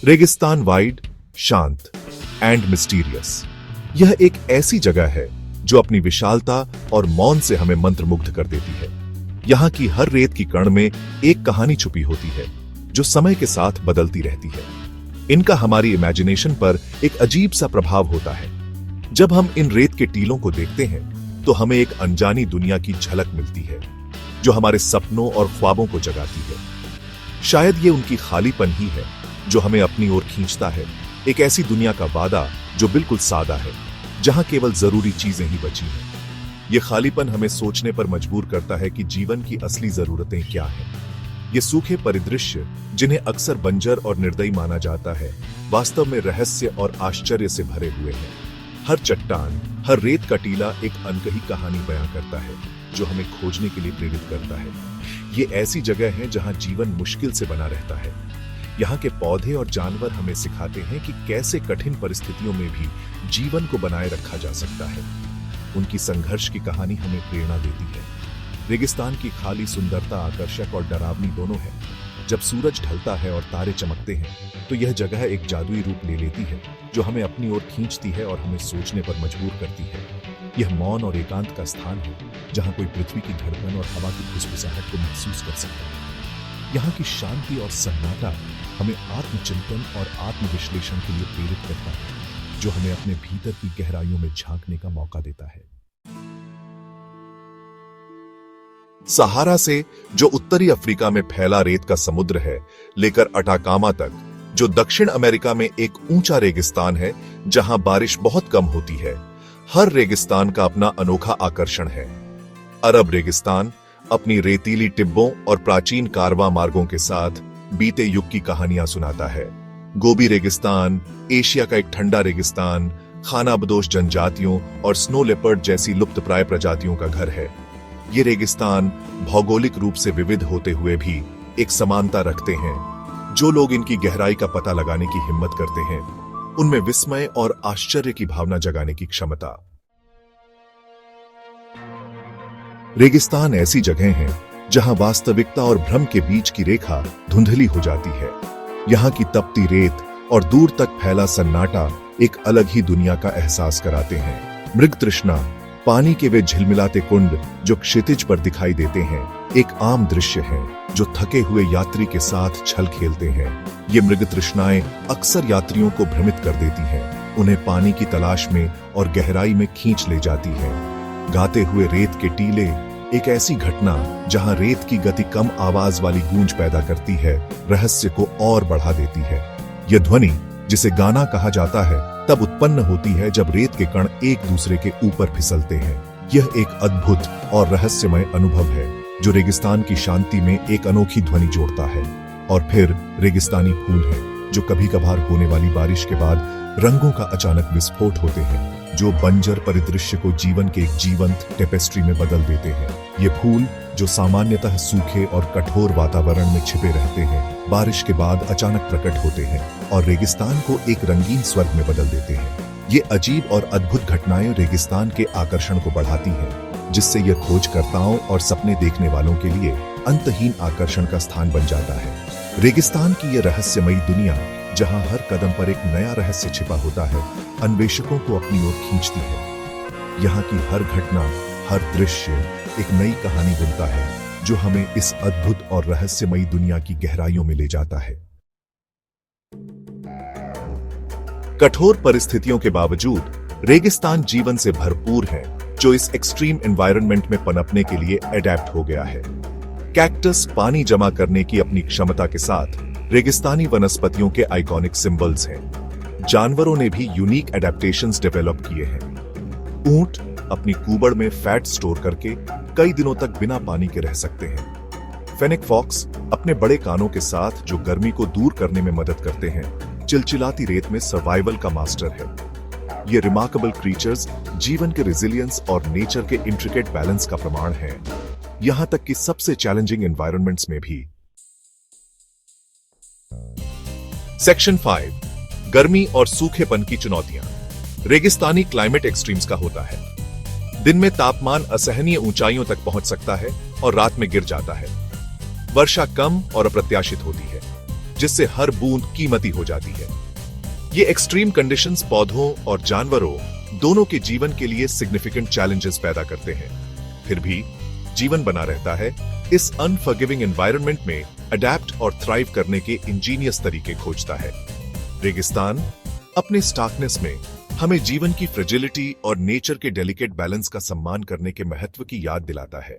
रेगिस्तान वाइड, शांत and mysterious. यह एक ऐसी जगह है जो अपनी विशालता और मौन से हमें मंत्रमुग्ध कर देती है। यहाँ की हर रेत की कण में एक कहानी छुपी होती है जो समय के साथ बदलती रहती है। इनका हमारी इमेजिनेशन पर एक अजीब सा प्रभाव होता है। जब हम इन रेत के टीलों को देखते हैं तो हमें एक अनजानी दुनिया की झलक मिलती है जो हमारे सपनों और ख्वाबों को जगाती है। शायद ये उनकी खालीपन ही है जो हमें अपनी ओर खींचता है, एक ऐसी दुनिया का वादा जो बिल्कुल सादा है, जहां केवल जरूरी चीजें ही बची हैं। यह खालीपन हमें सोचने पर मजबूर करता है कि जीवन की असली जरूरतें क्या हैं। ये सूखे परिदृश्य जिन्हें अक्सर बंजर और निर्दयी माना जाता है, वास्तव में रहस्य और आश्चर्य से भरे हुए हैं। हर चट्टान, हर रेत का टीला एक अनकही कहानी बयां करता है जो हमें खोजने के लिए प्रेरित करता है। ये ऐसी जगह है जहां जीवन मुश्किल से बना रहता है। यहाँ के पौधे और जानवर हमें सिखाते हैं कि कैसे कठिन परिस्थितियों में भी जीवन को बनाए रखा जा सकता है। उनकी संघर्ष की कहानी हमें प्रेरणा देती है। रेगिस्तान की खाली सुंदरता आकर्षक और डरावनी दोनों है। जब सूरज ढलता है और तारे चमकते हैं तो यह जगह एक जादुई रूप ले लेती है जो हमें अपनी ओर खींचती है और हमें सोचने पर मजबूर करती है। यह मौन और एकांत का स्थान है जहां कोई पृथ्वी की धड़कन और हवा की फुसफुसाहट को महसूस कर सकता है। यहाँ की शांति और सन्नाटा हमें आत्मचिंतन और आत्मविश्लेषण के लिए प्रेरित करता है, जो हमें अपने भीतर की गहराइयों में झांकने का मौका देता है। सहारा से, जो उत्तरी अफ्रीका में फैला रेत का समुद्र है, लेकर अटाकामा तक, जो दक्षिण अमेरिका में एक ऊंचा रेगिस्तान है जहां बारिश बहुत कम होती है, हर रेगिस्तान का अपना अनोखा आकर्षण है। अरब रेगिस्तान अपनी रेतीली टिब्बों और प्राचीन कारवां मार्गों के साथ बीते युग की कहानियां सुनाता है। गोबी रेगिस्तान एशिया का एक ठंडा रेगिस्तान, खानाबदोश जनजातियों और स्नो लेपर्ड जैसी लुप्तप्राय प्रजातियों का घर है। ये रेगिस्तान भौगोलिक रूप से विविध होते हुए भी एक समानता रखते हैं। जो लोग इनकी गहराई का पता लगाने की हिम्मत करते हैं, उनमें विस्मय और आश्चर्य की भावना जगाने की क्षमता। रेगिस्तान ऐसी जगह है जहां वास्तविकता और भ्रम के बीच की रेखा धुंधली हो जाती है। यहाँ की तपती रेत और दूर तक फैला सन्नाटा एक अलग ही दुनिया का एहसास कराते हैं। मृग तृष्णा, पानी के वे झिलमिलाते कुंड जो क्षितिज पर दिखाई देते हैं, एक आम दृश्य है जो थके हुए यात्री के साथ छल खेलते हैं। ये मृग तृष्णाएं अक्सर यात्रियों को भ्रमित कर देती हैं, उन्हें पानी की तलाश में और गहराई में खींच ले जाती हैं। गाते हुए रेत के टीले, एक ऐसी घटना जहां रेत की गति कम आवाज वाली गूंज पैदा करती है, रहस्य को और बढ़ा देती है। यह ध्वनि, जिसे गाना कहा जाता है, तब उत्पन्न होती है जब रेत के कण एक दूसरे के ऊपर फिसलते हैं। यह एक अद्भुत और रहस्यमय अनुभव है जो रेगिस्तान की शांति में एक अनोखी ध्वनि जोड़ता है। और फिर रेगिस्तानी फूल है जो कभी कभार होने वाली बारिश के बाद रंगों का अचानक विस्फोट होते हैं, जो बंजर परिदृश्य को जीवन के एक जीवंत टेपेस्ट्री में बदल देते हैं। ये फूल, जो सामान्यतः सूखे और कठोर वातावरण में छिपे रहते हैं, बारिश के बाद अचानक प्रकट होते हैं और रेगिस्तान को एक रंगीन स्वर्ग में बदल देते हैं। ये अजीब और अद्भुत घटनाएं रेगिस्तान के आकर्षण को बढ़ाती हैं, जिससे यह खोजकर्ताओं और सपने देखने वालों के लिए अंतहीन आकर्षण का स्थान बन जाता है। रेगिस्तान की यह रहस्यमयी दुनिया, जहां हर कदम पर एक नया रहस्य छिपा होता है, अन्वेषकों को अपनी ओर खींचती है। यहाँ की हर घटना, हर दृश्य एक नई कहानी बुनता है जो हमें इस अद्भुत और रहस्यमयी दुनिया की गहराइयों में ले जाता है। कठोर परिस्थितियों के बावजूद रेगिस्तान जीवन से भरपूर है, जो इस एक्सट्रीम एनवायरनमेंट में पनपने के लिए अडेप्ट हो गया है। कैक्टस पानी जमा करने की अपनी क्षमता के साथ रेगिस्तानी वनस्पतियों के आइकॉनिक सिंबल्स हैं। जानवरों ने भी यूनिक एडेप्टेशंस डेवलप किए हैं। ऊंट अपनी कुबड़ में फैट स्टोर करके कई दिनों तक बिना पानी के रह सकते हैं। फेनिक फॉक्स अपने बड़े कानों के साथ, जो गर्मी को दूर करने में मदद करते हैं, चिलचिलाती रेत में सर्वाइवल का मास्टर है। ये रिमार्केबल क्रीचर्स जीवन के रेजिलियंस और नेचर के इंट्रिकेट बैलेंस का प्रमाण है, यहां तक कि सबसे चैलेंजिंग एनवायरनमेंट्स में भी। सेक्शन 5, गर्मी और सूखेपन की चुनौतियां। रेगिस्तानी क्लाइमेट एक्सट्रीम्स का होता है। दिन में तापमान असहनीय ऊंचाइयों तक पहुंच सकता है और रात में गिर जाता है। वर्षा कम और अप्रत्याशित होती है। जिससे हर बूंद कीमती हो जाती है। ये एक्सट्रीम कंडीशंस पौधों और जानवरों दोनों के जीवन के लिए सिग्निफिकेंट चैलेंजेस पैदा करते हैं। फिर भी जीवन बना रहता है। इस अनफॉरगिविंग एनवायरनमेंट में अडैप्ट और थ्राइव करने के इंजीनियस तरीके खोजता है। रेगिस्तान अपने स्टार्कनेस में हमें जीवन की फ्रेजिलिटी और नेचर के डेलिकेट बैलेंस का सम्मान करने के महत्व की याद दिलाता है।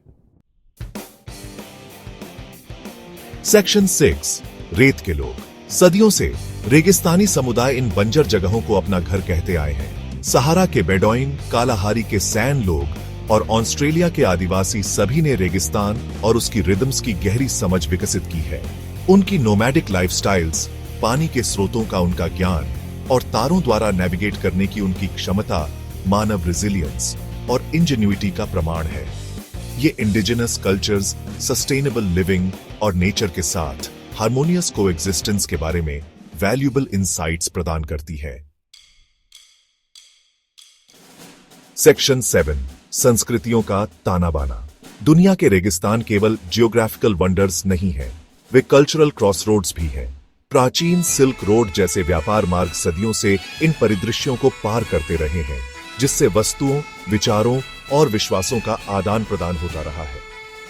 सेक्शन 6 रेत के लोग। सदियों से रेगिस्तानी समुदाय इन बंजर जगहों को अपना घर कहते आए हैं। सहारा के बेडोइन, कालाहारी के सैन लोग और ऑस्ट्रेलिया के आदिवासी सभी ने रेगिस्तान और उसकी रिदम्स की गहरी समझ विकसित की है। उनकी नोमैडिक लाइफस्टाइल्स, पानी के स्रोतों का उनका ज्ञान और तारों द्वारा नेविगेट करने की उनकी क्षमता मानव रेजिलियंस और इंजेन्युइटी का प्रमाण है। ये इंडिजिनस कल्चर्स सस्टेनेबल लिविंग और नेचर के साथ हार्मोनियस कोएग्जिस्टेंस के बारे में वैल्यूएबल इंसाइट्स प्रदान करती है। सेक्शन 7 संस्कृतियों का ताना बाना। दुनिया के रेगिस्तान केवल जियोग्राफिकल वंडर्स नहीं है, वे कल्चरल क्रॉसरोड्स भी हैं। प्राचीन सिल्क रोड जैसे व्यापार मार्ग सदियों से इन परिदृश्यों को पार करते रहे हैं, जिससे वस्तुओं, विचारों और विश्वासों का आदान प्रदान होता रहा है।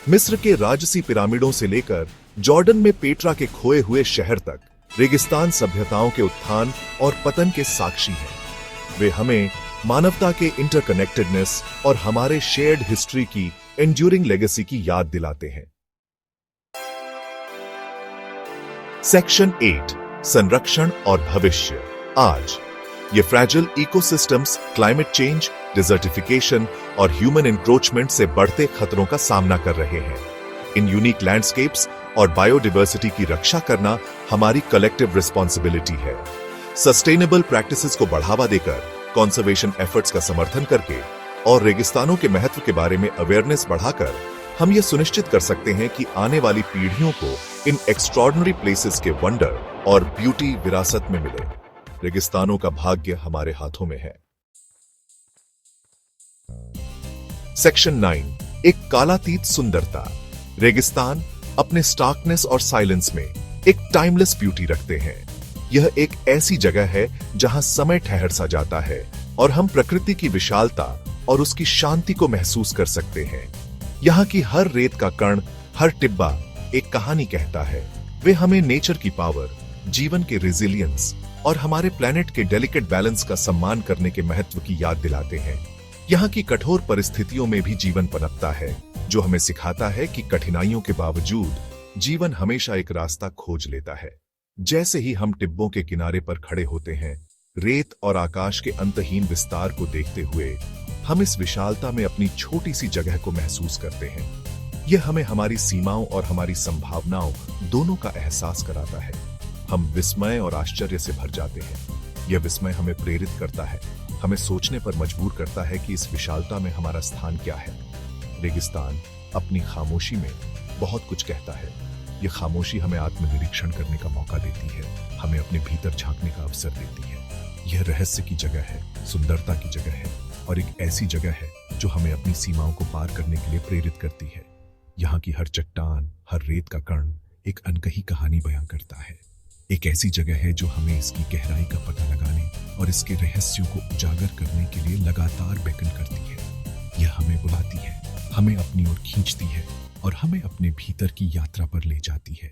मिस्र के राजसी पिरामिडों से लेकर जॉर्डन में पेट्रा के खोए हुए शहर तक रेगिस्तान सभ्यताओं के उत्थान और पतन के साक्षी हैं। वे हमें मानवता के इंटरकनेक्टेडनेस और हमारे शेयर्ड हिस्ट्री की एंड्यूरिंग लेगेसी की याद दिलाते हैं। सेक्शन 8 संरक्षण और भविष्य। आज ये फ्रैजिल इकोसिस्टम्स क्लाइमेट चेंज, डिजर्टिफिकेशन और ह्यूमन इंक्रोचमेंट से बढ़ते खतरों का सामना कर रहे हैं। इन यूनिक लैंडस्केप्स और बायोडाइवर्सिटी की रक्षा करना हमारी कलेक्टिव रिस्पॉन्सिबिलिटी है। सस्टेनेबल प्रैक्टिसेस को बढ़ावा देकर, कंजर्वेशन एफर्ट्स का समर्थन करके और रेगिस्तानों के महत्व के बारे में अवेयरनेस बढ़ाकर हम ये सुनिश्चित कर सकते हैं कि आने वाली पीढ़ियों को इन एक्स्ट्रॉर्डिनरी प्लेसेस के वंडर और ब्यूटी विरासत में मिले। रेगिस्तानों का भाग्य हमारे हाथों में है। सेक्शन 9 एक कालातीत सुंदरता। रेगिस्तान अपने स्टार्कनेस और साइलेंस में एक टाइमलेस ब्यूटी रखते हैं। यह एक ऐसी जगह है जहां समय ठहर सा जाता है और हम प्रकृति की विशालता और उसकी शांति को महसूस कर सकते हैं। यहाँ की हर रेत का कण, हर टिब्बा एक कहानी कहता है। वे हमें नेचर की पावर, जीवन के रेजिलियंस और हमारे प्लेनेट के डेलिकेट बैलेंस का सम्मान करने के महत्व की याद दिलाते हैं। यहाँ की कठोर परिस्थितियों में भी जीवन पनपता है, जो हमें सिखाता है कि कठिनाइयों के बावजूद जीवन हमेशा एक रास्ता खोज लेता है। जैसे ही हम टिब्बों के किनारे पर खड़े होते हैं, रेत और आकाश के अंतहीन विस्तार को देखते हुए हम इस विशालता में अपनी छोटी सी जगह को महसूस करते हैं। यह हमें हमारी सीमाओं और हमारी संभावनाओं दोनों का एहसास कराता है। हम विस्मय और आश्चर्य से भर जाते हैं। यह विस्मय हमें प्रेरित करता है, हमें सोचने पर मजबूर करता है कि इस विशालता में हमारा स्थान क्या है। रेगिस्तान अपनी खामोशी में बहुत कुछ कहता है। यह खामोशी हमें आत्मनिरीक्षण करने का मौका देती है, हमें अपने भीतर झांकने का अवसर देती है। यह रहस्य की जगह है, सुंदरता की जगह है और एक ऐसी जगह है जो हमें अपनी सीमाओं को पार करने के लिए प्रेरित करती है। यहाँ की हर चट्टान, हर रेत का कण एक अनकही कहानी बयां करता है। एक ऐसी जगह है जो हमें इसकी गहराई का पता लगाने और इसके रहस्यों को उजागर करने के लिए लगातार बेकन करती है। यह हमें बुलाती है, हमें अपनी ओर खींचती है और हमें अपने भीतर की यात्रा पर ले जाती है।